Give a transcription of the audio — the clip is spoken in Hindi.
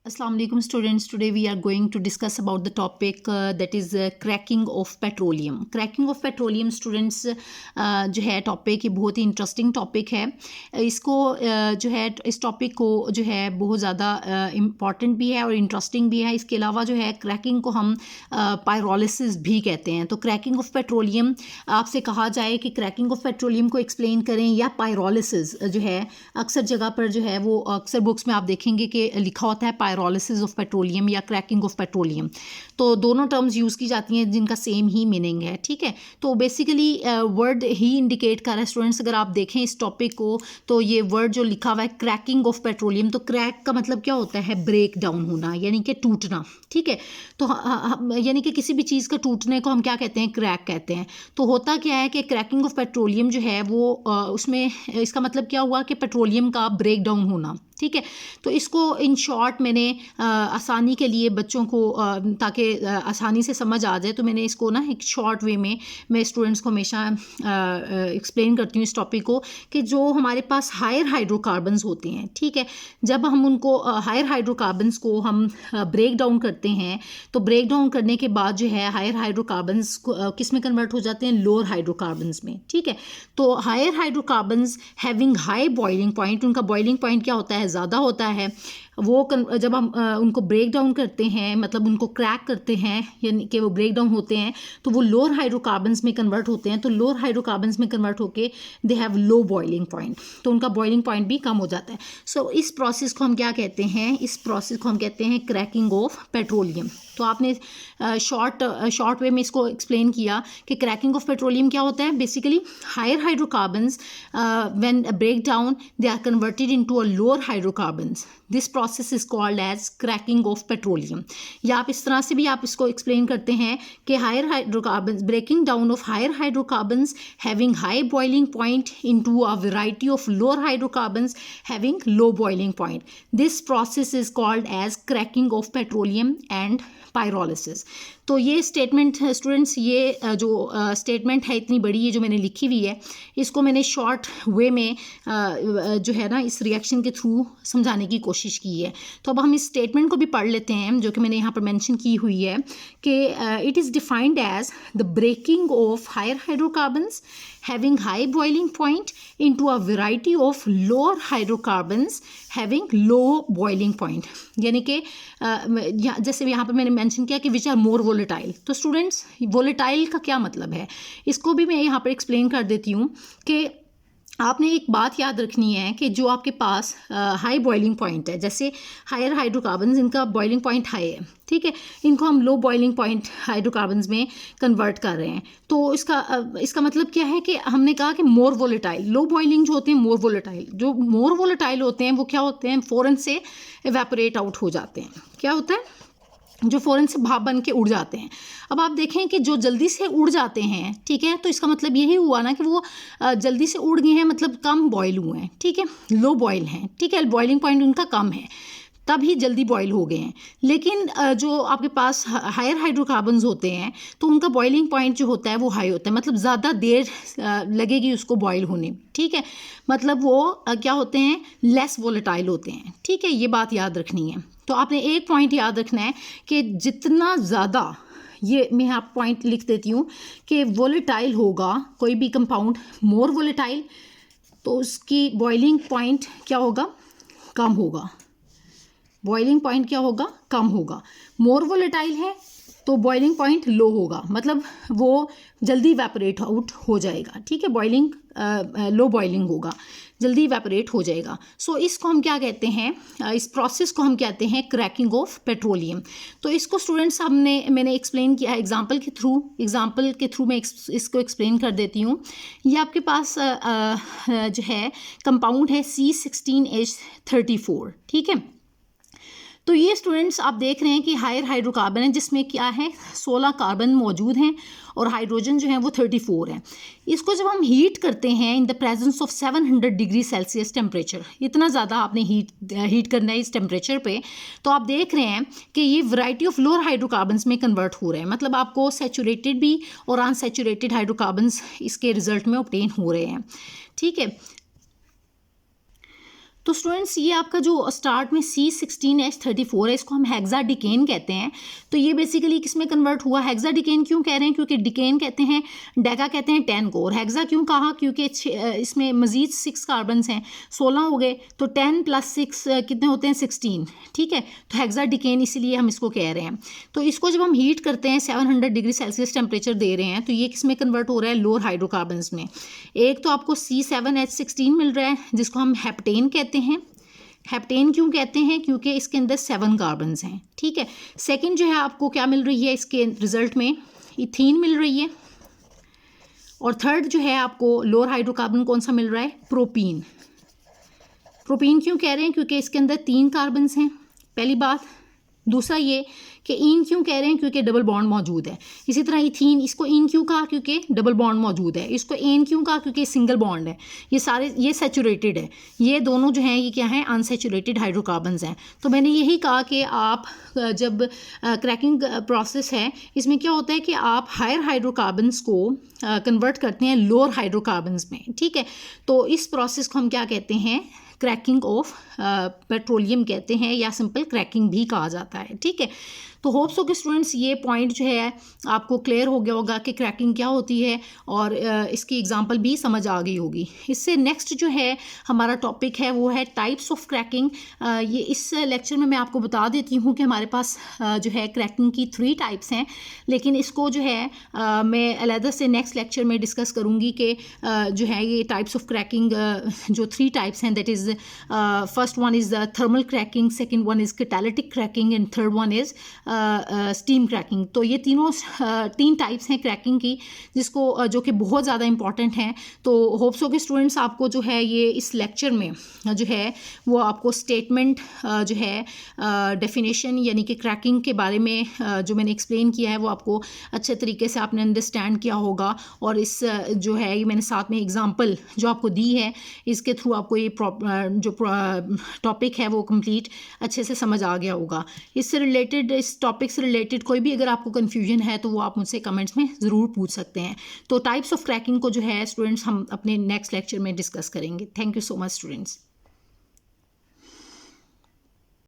Assalamu alaikum students. Today we are going to discuss about the topic that is cracking of petroleum. Cracking of petroleum students जो है टॉपिक ये बहुत ही इंटरेस्टिंग टॉपिक है. इसको जो है इस टॉपिक को जो है बहुत ज़्यादा इम्पॉर्टेंट भी है और इंटरेस्टिंग भी है. इसके अलावा जो है क्रैकिंग को हम पायरोलिसिस भी कहते हैं. तो क्रैकिंग ऑफ पेट्रोलियम आपसे कहा जाए कि क्रैकिंग ऑफ पेट्रोलियम को एक्सप्लेन करें या पायरोलिसिस जो है अक्सर जगह पर जो है वो अक्सर बुक्स में आप देखेंगे कि लिखा होता है पायरोलिसिस ऑफ पेट्रोलियम या क्रैकिंग ऑफ पेट्रोलियम. तो दोनों टर्म्स यूज़ की जाती हैं जिनका सेम ही मीनिंग है. ठीक है, तो बेसिकली वर्ड ही इंडिकेट कर रहा है. स्टूडेंट्स अगर आप देखें इस टॉपिक को तो ये वर्ड जो लिखा हुआ है क्रैकिंग ऑफ पेट्रोलियम, तो क्रैक का मतलब क्या होता है? ब्रेक डाउन होना यानी कि टूटना. ठीक है, तो यानी कि किसी भी चीज़ का टूटने को हम क्या कहते हैं? क्रैक कहते हैं. तो होता क्या है कि क्रैकिंग ऑफ पेट्रोलियम जो है वो उसमें इसका मतलब क्या हुआ कि पेट्रोलियम का ब्रेक डाउन होना. ठीक है, तो इसको इन शॉर्ट मैंने आसानी के लिए बच्चों को ताकि आसानी से समझ आ जाए तो मैंने इसको ना एक शॉर्ट वे में मैं स्टूडेंट्स को हमेशा एक्सप्लेन करती हूँ इस टॉपिक को कि जो हमारे पास हायर हाइड्रोकार्बन्स होते हैं. ठीक है, जब हम उनको हायर हाइड्रोकार्बन्स को हम ब्रेक डाउन करते हैं तो ब्रेक डाउन करने के बाद जो है हायर हाइड्रोकार्बन्स किस में कन्वर्ट हो जाते हैं? लोअर हाइड्रोकार्बन्स में. ठीक है, तो higher hydrocarbons having high boiling point, उनका बॉइलिंग पॉइंट क्या होता है? ज़्यादा होता है. वो जब हम उनको ब्रेक डाउन करते हैं मतलब उनको क्रैक करते हैं यानी कि वो ब्रेक डाउन होते हैं तो वो लोअर हाइड्रोकार्बन्स में कन्वर्ट होते हैं. तो लोअर हाइड्रोकार्बन्स में कन्वर्ट होके they have low boiling point, तो उनका बॉइलिंग पॉइंट भी कम हो जाता है. सो इस प्रोसेस को हम क्या कहते हैं? इस प्रोसेस को हम कहते हैं क्रैकिंग ऑफ पेट्रोलियम. तो आपने शॉर्ट वे में इसको एक्सप्लेन किया कि क्रैकिंग ऑफ पेट्रोलियम क्या होता है. Basically higher hydrocarbons when break down they are converted into a lower hydrocarbons. This process is called as cracking of petroleum. या आप इस तरह से भी आप इसको एक्सप्लेन करते हैं कि higher hydrocarbons breaking down of higher hydrocarbons having high boiling point into a variety of lower hydrocarbons having low boiling point. This process is called as cracking of petroleum and pyrolysis. तो ये स्टेटमेंट स्टूडेंट्स ये जो स्टेटमेंट है इतनी बड़ी ये जो मैंने लिखी हुई है इसको मैंने शॉर्ट वे में जो है ना इस रिएक्शन के थ्रू समझाने की कोशिश की है. तो अब हम इस स्टेटमेंट को भी पढ़ लेते हैं जो कि मैंने यहाँ पर मेंशन की हुई है कि it is defined as the breaking of higher hydrocarbons having high boiling point into a variety of lower hydrocarbons having low boiling point. यानी कि जैसे यहाँ पर मैंने मेंशन किया कि विच आर मोर वोलेटाइल. तो स्टूडेंट्स वोलेटाइल का क्या मतलब है इसको भी मैं यहाँ पर एक्सप्लेन कर देती हूँ कि आपने एक बात याद रखनी है कि जो आपके पास हाई बॉइलिंग पॉइंट है, जैसे हायर हाइड्रोकार्बन्स इनका बॉइलिंग पॉइंट हाई है. ठीक है, इनको हम लो बॉइलिंग पॉइंट हाइड्रोकार्बन्स में कन्वर्ट कर रहे हैं. तो इसका मतलब क्या है कि हमने कहा कि मोर वोलेटाइल, लो बॉइलिंग जो होते हैं मोर वोलेटाइल, जो मोर वोलेटाइल होते हैं वो क्या होते हैं? फ़ौरन से एवेपोरेट आउट हो जाते हैं. क्या होता है? जो फ़ौरन से भाप बन के उड़ जाते हैं. अब आप देखें कि जो जल्दी से उड़ जाते हैं, ठीक है, तो इसका मतलब यही हुआ ना कि वो जल्दी से उड़ गए हैं मतलब कम बॉयल हुए हैं. ठीक है, लो बॉयल हैं. ठीक है, बॉइलिंग पॉइंट उनका कम है तभी जल्दी बॉयल हो गए हैं. लेकिन जो आपके पास हायर हाइड्रोकार्बन्स होते हैं तो उनका बॉइलिंग पॉइंट जो होता है वो हाई होता है, मतलब ज़्यादा देर लगेगी उसको बॉयल होने. ठीक है, मतलब वो क्या होते हैं? लेस वोलेटाइल होते हैं. ठीक है, ये बात याद रखनी है. तो आपने एक पॉइंट याद रखना है कि जितना ज़्यादा, ये मैं यहाँ पॉइंट लिख देती हूँ कि वोलेटाइल होगा कोई भी कंपाउंड मोर वोलेटाइल तो उसकी बॉइलिंग पॉइंट क्या होगा? कम होगा. बॉइलिंग पॉइंट क्या होगा? कम होगा. मोर वोलेटाइल है तो बॉइलिंग पॉइंट लो होगा, मतलब वो जल्दी इवेपोरेट आउट हो जाएगा. ठीक है, बॉइलिंग लो बॉइलिंग होगा, जल्दी इवेपोरेट हो जाएगा. सो इसको हम क्या कहते हैं? इस प्रोसेस को हम कहते हैं क्रैकिंग ऑफ पेट्रोलियम. तो इसको स्टूडेंट्स मैंने एक्सप्लेन किया एग्जांपल के थ्रू मैं इसको एक्सप्लेन कर देती हूँ. ये आपके पास जो है कंपाउंड है C16H34. ठीक है, तो ये स्टूडेंट्स आप देख रहे हैं कि हायर हाइड्रोकार्बन है जिसमें क्या है? 16 कार्बन मौजूद हैं और हाइड्रोजन जो है वो 34 है. इसको जब हम हीट करते हैं in the presence of 700 degree Celsius temperature, इतना ज़्यादा आपने हीट करना है इस टेम्परेचर पे, तो आप देख रहे हैं कि ये वैरायटी ऑफ लोअर हाइड्रोकार्बन्स में कन्वर्ट हो रहे हैं. मतलब आपको सैचुरेटेड भी और अनसैचुरेटेड हाइड्रोकार्बन्स इसके रिजल्ट में ऑब्टेन हो रहे हैं. ठीक है, तो स्टूडेंट्स ये आपका जो स्टार्ट में C16H34 है, इसको हम हेक्साडिकेन कहते हैं। तो ये बेसिकली किसमें कन्वर्ट हुआ, हेक्साडिकेन क्यों कह रहे हैं, क्योंकि डिकेन कहते हैं, डेका कहते हैं 10 को, और हेक्सा क्यों कहा, क्योंकि इसमें मजीद 6 कार्बन्स हैं, 16 हो गए, तो 10 + 6 कितने होते हैं, 16, ठीक है। तो हेक्साडिकेन इसीलिए हम इसको कह रहे हैं। तो इसको जब हम हीट करते हैं 700 डिग्री सेल्सियस टेम्परेचर दे रहे हैं, तो ये किसमें कन्वर्ट हो रहा है, लोअर हाइड्रोकार्बन्स में। एक तो आपको C7H16 मिल रहा है जिसको हम हेप्टेन कहते हैं। हेप्टेन क्यों कहते हैं, क्योंकि इसके अंदर 7 कार्बन्स हैं, ठीक है। सेकंड जो है आपको क्या मिल रही है, इसके रिजल्ट में इथीन मिल रही है। और थर्ड जो है आपको लोअर हाइड्रोकार्बन कौन सा मिल रहा है, प्रोपीन। प्रोपीन क्यों कह रहे हैं, क्योंकि इसके अंदर 3 कार्बन्स हैं, पहली बात। दूसरा ये कि ईन क्यों कह रहे हैं, क्योंकि डबल बॉन्ड मौजूद है। इसी तरह इथीन, इसको ईन क्यों कहा, क्योंकि डबल बॉन्ड मौजूद है। इसको एन क्यों कहा, क्योंकि सिंगल बॉन्ड है। ये सारे ये सैचुरेटेड है, ये दोनों जो हैं ये क्या हैं, अनसैचुरेटेड हाइड्रोकार्बन्स हैं। तो मैंने यही कहा कि आप जब क्रैकिंग प्रोसेस है, इसमें क्या होता है कि आप हायर हाइड्रोकार्बन्स को कन्वर्ट करते हैं लोअर हाइड्रोकार्बन्स में, ठीक है। तो इस प्रोसेस को हम क्या कहते हैं, क्रैकिंग ऑफ पेट्रोलियम कहते हैं, या सिंपल क्रैकिंग भी कहा जाता है, ठीक है। तो होप्स हो कि स्टूडेंट्स ये पॉइंट जो है आपको क्लियर हो गया होगा कि क्रैकिंग क्या होती है, और इसकी एग्जांपल भी समझ आ गई होगी। इससे नेक्स्ट जो है हमारा टॉपिक है वो है टाइप्स ऑफ क्रैकिंग। ये इस लेक्चर में मैं आपको बता देती हूँ कि हमारे पास जो है क्रैकिंग की 3 टाइप्स हैं, लेकिन इसको जो है मैं अलग से नेक्स्ट लेक्चर में डिस्कस करूँगी कि जो है ये टाइप्स ऑफ क्रैकिंग जो 3 टाइप्स हैं, that is first one is thermal cracking, second one is catalytic cracking, and third one is steam cracking. तो ये तीनों 3 टाइप्स हैं क्रैकिंग की, जिसको जो कि बहुत ज़्यादा इंपॉर्टेंट हैं। तो होप्स हो कि स्टूडेंट्स आपको जो है ये इस लेक्चर में जो है वो आपको स्टेटमेंट जो है डेफिनेशन यानी कि क्रैकिंग के बारे में जो मैंने एक्सप्लेन किया है वो आपको अच्छे तरीके से आपने अंडरस्टैंड किया होगा। और इस जो है ये मैंने साथ में एग्जांपल जो आपको दी है, इसके थ्रू आपको ये जो टॉपिक है वो कंप्लीट अच्छे से समझ आ गया होगा। इससे रिलेटेड, इस टॉपिक से रिलेटेड कोई भी अगर आपको कन्फ्यूजन है तो वो आप मुझसे कमेंट्स में ज़रूर पूछ सकते हैं। तो टाइप्स ऑफ क्रैकिंग को जो है स्टूडेंट्स हम अपने नेक्स्ट लेक्चर में डिस्कस करेंगे। Thank you so much students.